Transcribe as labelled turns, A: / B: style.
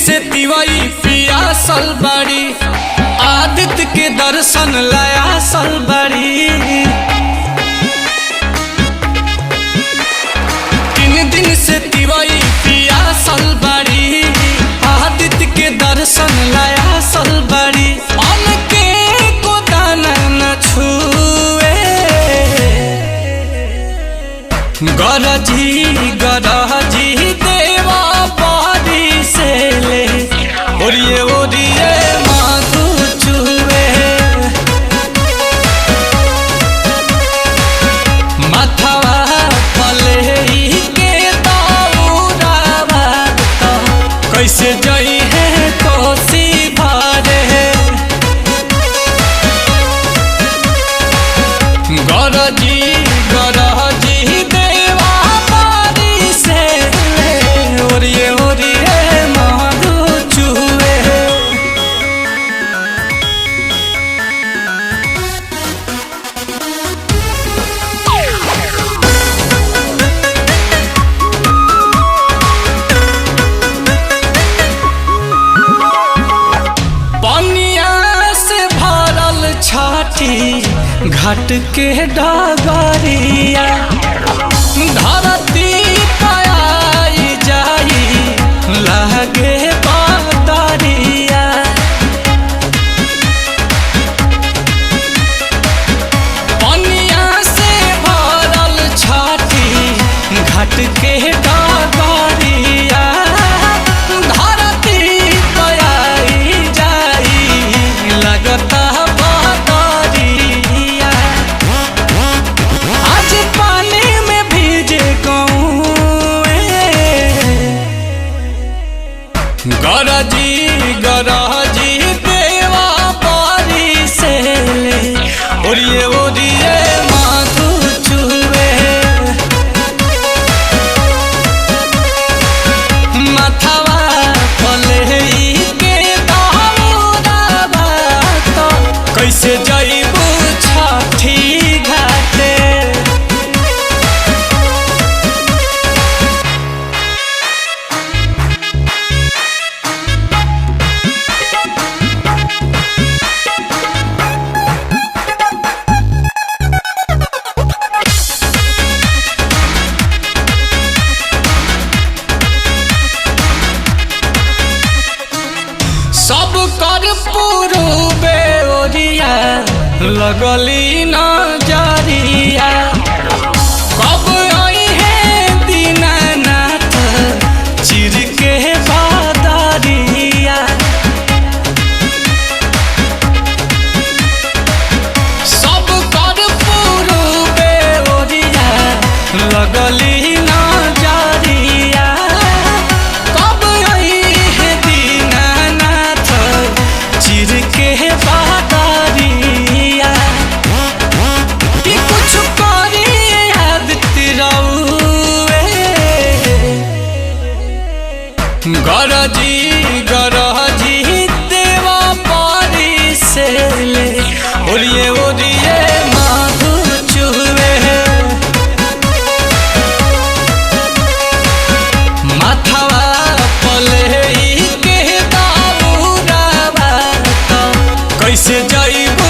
A: से तिवई पियासल बड़ी, आदित्य के दर्शन लयासल बड़ी। 3 दिन से तिवई पियासल बड़ी, आदित्य के दर्शन लयासल बड़ी। अन्न के को दाना न छुए, गरजी गरजी देवा पारी से ले, ओरिए ओरिए माधु चुवे। माथवा पले के दौरावा तो कैसे जई है कोसी भरे। गरजी गरजी देवा पारी से ले, ओरिए ओरिए माधु चुवे। पनिया से भरल छाती घाट के डगरिया, धरती पाई जाई लगे बदरिया। पनिया से भरल छाती घाट के डगरिया, धरती पाई जाई लगता बदरिया। आज पानी में भीजे गौए, गरजी गरजी देवा पारी से ले, ओरिए ओरिए माधु चुवे। माथवा पले के दौरावा तो कैसे जइबू छठी घाटे। सब कर पूर्वे ओरिया लगली नजरिया, कब आई है दीनानाथ चिर के बदरिया। सब कर पूर्वे ओरिया लगली नजरिया, कब आई है दीनानाथ चिर के बदरिया। कि कुछ करिए आदित्य रउए, गरजी गरजी देवा पारी से ले, ओरिए ओरिए माधु चुवे। माथवा पले के दौरावा तो कैसे जइबू